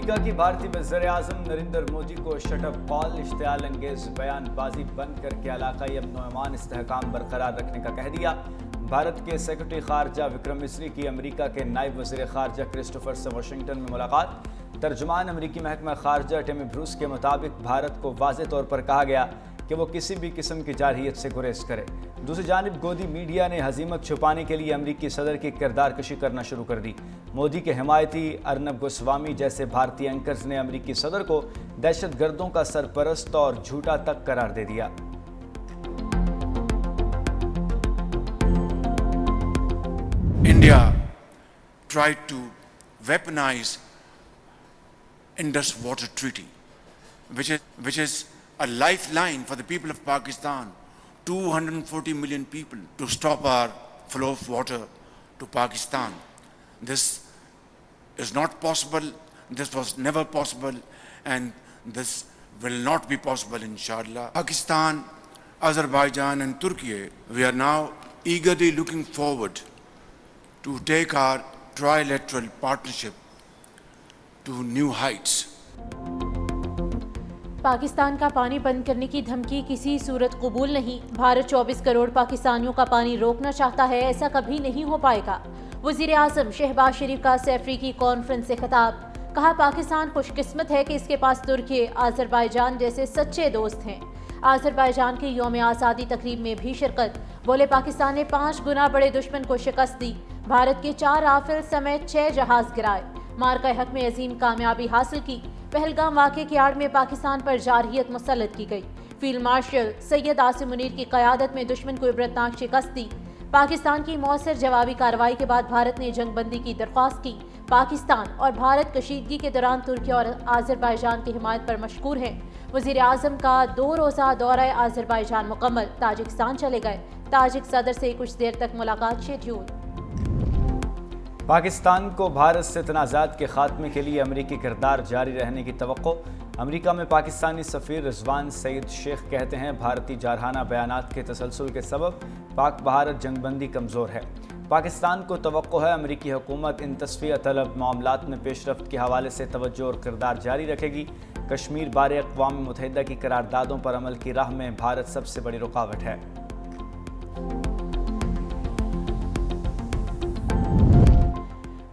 امریکہ کی بھارتی وزیر اعظم نریندر مودی کو شٹ اپ کال اشتعال انگیز بیان بازی بند کر کے علاقائی امن و امان استحکام برقرار رکھنے کا کہہ دیا۔ بھارت کے سیکرٹری خارجہ وکرم مسری کی امریکہ کے نائب وزیر خارجہ کرسٹوفر سے واشنگٹن میں ملاقات۔ ترجمان امریکی محکمہ خارجہ ٹیمی بروس کے مطابق بھارت کو واضح طور پر کہا گیا کہ وہ کسی بھی قسم کی جارحیت سے گریز کرے۔ دوسری جانب گودی میڈیا نے ہزیمت چھپانے کے لیے امریکی صدر کی کردار کشی کرنا شروع کر دی۔ مودی کے حمایتی ارنب گوسوامی جیسے بھارتی اینکرز نے امریکی صدر کو دہشت گردوں کا سرپرست اور جھوٹا تک قرار دے دیا۔ India tried to weaponize Indus Water Treaty, which is a lifeline for the people of Pakistan, 240 million people, to stop our flow of water to Pakistan. This is not possible, this was never possible, and this will not be possible, inshallah. Pakistan, Azerbaijan and Turkey, we are now eagerly looking forward to take our trilateral partnership to new heights. Pakistan کا پانی بند کرنے کی دھمکی کسی صورت قبول نہیں۔ بھارت 24 کروڑ پاکستانیوں کا پانی روکنا چاہتا ہے، ایسا کبھی نہیں ہو پائے گا۔ وزیر اعظم شہباز شریف کا افریقی کانفرنس سے خطاب، کہا پاکستان خوش قسمت ہے کہ اس کے پاس ترکی، آذربائیجان جیسے سچے دوست ہیں۔ آذربائیجان کی یوم آزادی تقریب میں بھی شرکت، بولے پاکستان نے 5 گنا بڑے دشمن کو شکست دی۔ بھارت کے 4 رافیل سمیت 6 جہاز گرائے، مارکہ حق میں عظیم کامیابی حاصل کی۔ پہلگام واقعے کی آڑ میں پاکستان پر جارحیت مسلط کی گئی۔ فیلڈ مارشل سید عاصم منیر کی قیادت میں دشمن کو عبرتناک شکست دی۔ پاکستان کی مؤثر جوابی کارروائی کے بعد بھارت نے جنگ بندی کی درخواست کی۔ پاکستان اور بھارت کشیدگی کے دوران ترکی اور آذربائیجان کی حمایت پر مشکور ہیں۔ وزیر اعظم کا 2 روزہ دورہ آذربائیجان مکمل، تاجکستان چلے گئے۔ تاجک صدر سے کچھ دیر تک ملاقات شیڈول۔ پاکستان کو بھارت سے تنازعات کے خاتمے کے لیے امریکی کردار جاری رہنے کی توقع۔ امریکہ میں پاکستانی سفیر رضوان سعید شیخ کہتے ہیں بھارتی جارحانہ بیانات کے تسلسل کے سبب پاک بھارت جنگ بندی کمزور ہے۔ پاکستان کو توقع ہے امریکی حکومت ان تصفیہ طلب معاملات میں پیش رفت کے حوالے سے توجہ اور کردار جاری رکھے گی۔ کشمیر بارے اقوام متحدہ کی قراردادوں پر عمل کی راہ میں بھارت سب سے بڑی رکاوٹ ہے۔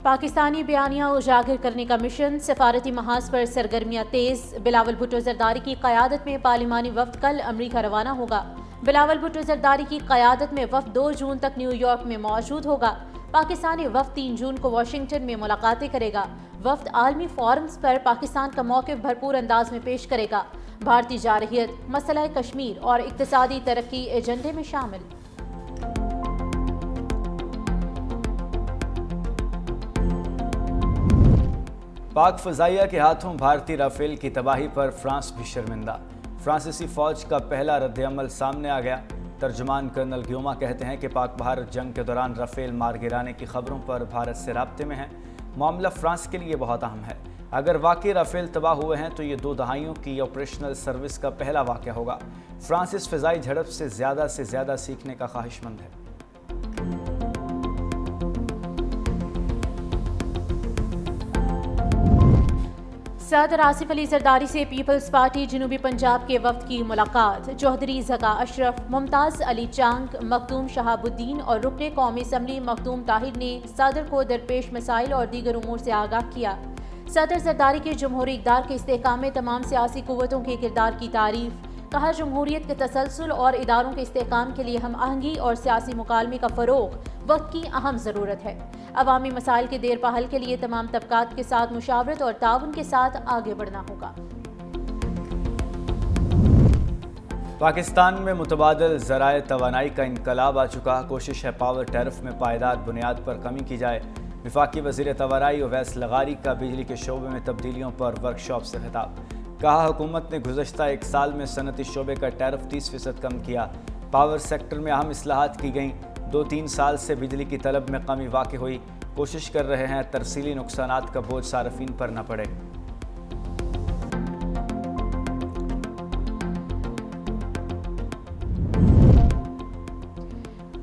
پاکستانی بیانیہ اجاگر کرنے کا مشن، سفارتی محاذ پر سرگرمیاں تیز۔ بلاول بھٹو زرداری کی قیادت میں پارلیمانی وفد کل امریکہ روانہ ہوگا۔ بلاول بھٹو زرداری کی قیادت میں وفد 2 جون تک نیو یارک میں موجود ہوگا۔ پاکستانی وفد 3 جون کو واشنگٹن میں ملاقاتیں کرے گا۔ وفد عالمی فورمز پر پاکستان کا موقف بھرپور انداز میں پیش کرے گا۔ بھارتی جارحیت، مسئلہ کشمیر اور اقتصادی ترقی ایجنڈے میں شامل۔ پاک فضائیہ کے ہاتھوں بھارتی رافیل کی تباہی پر فرانس بھی شرمندہ۔ فرانسیسی فوج کا پہلا رد عمل سامنے آ گیا۔ ترجمان کرنل گیوما کہتے ہیں کہ پاک بھارت جنگ کے دوران رافیل مار گرانے کی خبروں پر بھارت سے رابطے میں ہیں۔ معاملہ فرانس کے لیے بہت اہم ہے۔ اگر واقعی رافیل تباہ ہوئے ہیں تو یہ 2 دہائیوں کی آپریشنل سروس کا پہلا واقعہ ہوگا۔ فرانس اس فضائی جھڑپ سے زیادہ سیکھنے کا خواہش مند ہے۔ صدر آصف علی زرداری سے پیپلز پارٹی جنوبی پنجاب کے وفد کی ملاقات۔ چودھری زکا اشرف، ممتاز علی چانگ، مخدوم شہاب الدین اور رکن قومی اسمبلی مخدوم طاہر نے صدر کو درپیش مسائل اور دیگر امور سے آگاہ کیا۔ صدر زرداری کے جمہوری اقدار کے استحکام میں تمام سیاسی قوتوں کے کردار کی تعریف، کہا جمہوریت کے تسلسل اور اداروں کے استحکام کے لیے ہم آہنگی اور سیاسی مکالمے کا فروغ وقت کی اہم ضرورت ہے۔ عوامی مسائل کے دیر پا حل کے لیے تمام طبقات کے ساتھ مشاورت اور تعاون کے ساتھ آگے بڑھنا ہوگا۔ پاکستان میں متبادل ذرائع توانائی کا انقلاب آ چکا، کوشش ہے پاور ٹیرف میں پائیدار بنیاد پر کمی کی جائے۔ وفاقی وزیر توانائی اویس لغاری کا بجلی کے شعبے میں تبدیلیوں پر ورکشاپ سے خطاب، کہا حکومت نے گزشتہ 1 سال میں صنعتی شعبے کا ٹیرف 30% کم کیا۔ پاور سیکٹر میں اہم اصلاحات کی گئیں۔ 2-3 سال سے بجلی کی طلب میں کمی واقع ہوئی، کوشش کر رہے ہیں ترسیلی نقصانات کا بوجھ صارفین پر نہ پڑے۔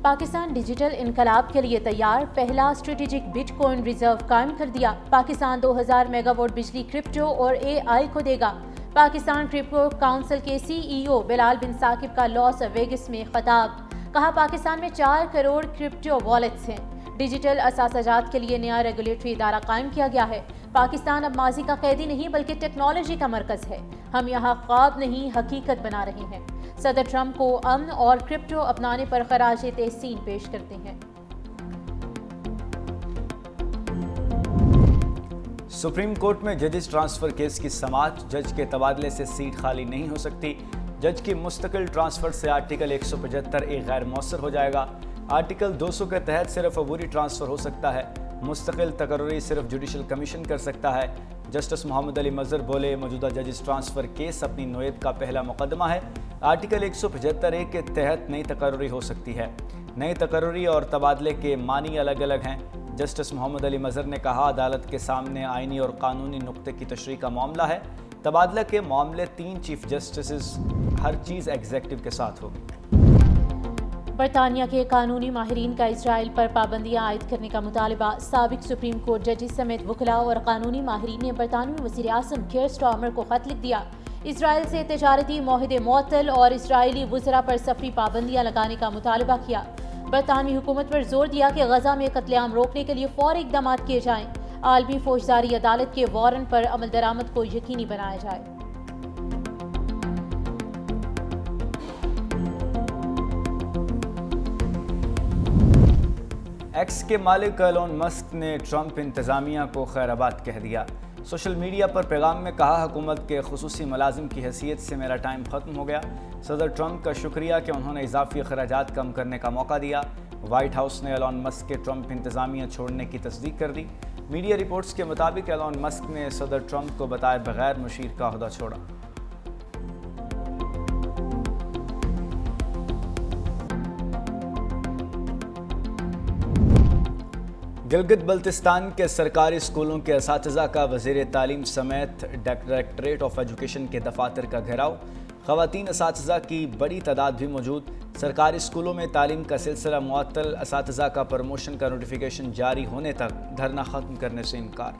پاکستان ڈیجیٹل انقلاب کے لیے تیار، پہلا اسٹریٹجک بٹ کوائن ریزرو قائم کر دیا۔ پاکستان 2000 میگا واٹ بجلی کرپٹو اور AI کو دے گا۔ پاکستان کرپٹو کونسل کے CEO بلال بن ثاقب کا لاس ویگس میں خطاب، کہا پاکستان میں 4 کروڑ کرپٹو والیٹس ہیں۔ ڈیجیٹل اثاثہ جات کے لیے نیا ریگولیٹری ادارہ قائم کیا گیا ہے۔ پاکستان اب ماضی کا قیدی نہیں بلکہ ٹیکنالوجی کا مرکز ہے۔ ہم یہاں خواب نہیں حقیقت بنا رہے ہیں۔ صدر ٹرمپ کو امن اور کرپٹو اپنانے پر خراج تحسین پیش کرتے ہیں۔ سپریم کورٹ میں ججز ٹرانسفر کیس کی سماعت، جج کے تبادلے سے سیٹ خالی نہیں ہو سکتی۔ جج کی مستقل ٹرانسفر سے آرٹیکل 175 غیر مؤثر ہو جائے گا۔ آرٹیکل 200 کے تحت صرف عبوری ٹرانسفر ہو سکتا ہے۔ مستقل تقرری صرف جوڈیشل کمیشن کر سکتا ہے۔ جسٹس محمد علی مظہر بولے، موجودہ ججز ٹرانسفر کیس اپنی نوعیت کا پہلا مقدمہ ہے۔ آرٹیکل 175 کے تحت نئی تقرری ہو سکتی ہے۔ نئی تقرری اور تبادلے کے معنی الگ الگ ہیں۔ جسٹس محمد علی مظہر نے کہا، عدالت کے سامنے آئینی اور قانونی نقطے کی تشریح کا معاملہ ہے۔ تبادلہ کے معاملے 3 چیف جسٹسز، ہر چیز ایگزیکٹو کے ساتھ ہوگی۔ برطانیہ کے قانونی ماہرین کا اسرائیل پر پابندیاں عائد کرنے کا مطالبہ۔ سابق سپریم کورٹ ججز سمیت وکلاء اور قانونی ماہرین نے برطانوی وزیر اعظم کیئر سٹارمر کو خط لکھ دیا۔ اسرائیل سے تجارتی معاہدے معطل اور اسرائیلی وزراء پر سفری پابندیاں لگانے کا مطالبہ کیا۔ برطانوی حکومت پر زور دیا کہ غزہ میں قتل عام روکنے کے لیے فوری اقدامات کیے جائیں۔ عالمی فوجداری عدالت کے وارنٹ پر عمل درآمد کو یقینی بنایا جائے۔ ایکس کے مالک ایلون مسک نے ٹرمپ انتظامیہ کو خیر آباد کہہ دیا۔ سوشل میڈیا پر پیغام میں کہا، حکومت کے خصوصی ملازم کی حیثیت سے میرا ٹائم ختم ہو گیا۔ صدر ٹرمپ کا شکریہ کہ انہوں نے اضافی اخراجات کم کرنے کا موقع دیا۔ وائٹ ہاؤس نے ایلون مسک کے ٹرمپ انتظامیہ چھوڑنے کی تصدیق کر دی۔ میڈیا رپورٹس کے مطابق ایلون مسک نے صدر ٹرمپ کو بتائے بغیر مشیر کا عہدہ چھوڑا۔ گلگت بلتستان کے سرکاری اسکولوں کے اساتذہ کا وزیر تعلیم سمیت ڈائریکٹریٹ آف ایجوکیشن کے دفاتر کا گھیراؤ۔ خواتین اساتذہ کی بڑی تعداد بھی موجود۔ سرکاری اسکولوں میں تعلیم کا سلسلہ معطل، اساتذہ کا پروموشن کا نوٹیفیکیشن جاری ہونے تک دھرنا ختم کرنے سے انکار۔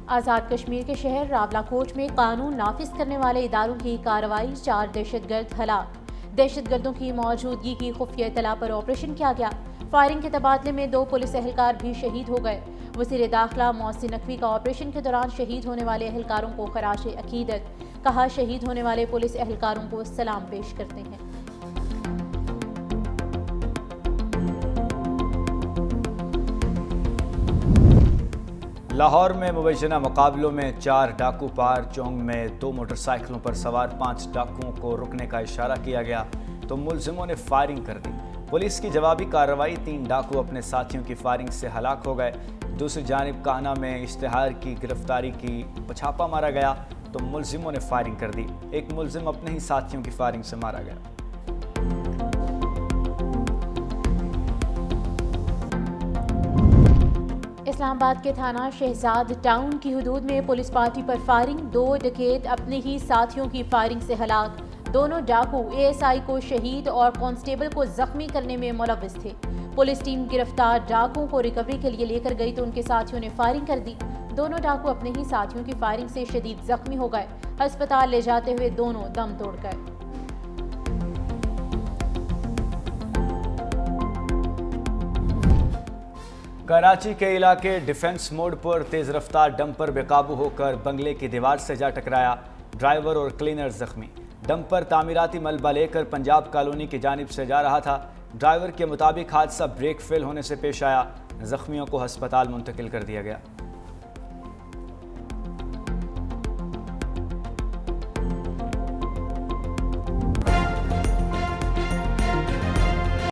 آزاد کشمیر کے شہر راولاکوٹ میں قانون نافذ کرنے والے اداروں کی کارروائی، 4 دہشت گرد ہلاک۔ دہشت گردوں کی موجودگی کی خفیہ اطلاع پر آپریشن کیا گیا۔ فائرنگ کے تبادلے میں 2 پولیس اہلکار بھی شہید ہو گئے۔ وزیر داخلہ محسن نقوی کا آپریشن کے دوران شہید ہونے والے اہلکاروں کو خراج عقیدت، کہا شہید ہونے والے پولیس اہلکاروں کو سلام پیش کرتے ہیں۔ لاہور میں مبینہ مقابلوں میں 4 ڈاکو پار، چونگ میں 2 موٹر سائیکلوں پر سوار 5 ڈاکوؤں کو رکنے کا اشارہ کیا گیا تو ملزموں نے فائرنگ کر دی۔ پولیس کی جوابی کارروائی، 3 ڈاکو اپنے ساتھیوں کی فائرنگ سے ہلاک ہو گئے۔ دوسری جانب کاہنہ میں اشتہار کی گرفتاری کی چھاپہ مارا گیا تو ملزموں نے فائرنگ کر دی۔ ایک ملزم اپنے ہی ساتھیوں کی فائرنگ سے مارا گیا۔ اسلام آباد کے تھانہ شہزاد ٹاؤن کی حدود میں پولیس پارٹی پر فائرنگ، 2 ڈکیت اپنے ہی ساتھیوں کی فائرنگ سے ہلاک۔ دونوں ڈاکو ASI کو شہید اور کانسٹیبل کو زخمی کرنے میں ملوث تھے۔ پولیس ٹیم گرفتار ڈاکوؤں کو ریکوری کے لیے لے کر گئی تو ان کے ساتھیوں نے فائرنگ کر دی۔ دونوں ڈاکو اپنے ہی ساتھیوں کی فائرنگ سے شدید زخمی ہو گئے۔ ہسپتال لے جاتے ہوئے دونوں دم توڑ گئے۔ کراچی کے علاقے ڈیفنس موڑ پر تیز رفتار ڈمپر بے قابو ہو کر بنگلے کی دیوار سے جا ٹکرایا، ڈرائیور اور کلینر زخمی۔ ڈمپر تعمیراتی ملبہ لے کر پنجاب کالونی کی جانب سے جا رہا تھا۔ ڈرائیور کے مطابق حادثہ بریک فیل ہونے سے پیش آیا، زخمیوں کو ہسپتال منتقل کر دیا گیا۔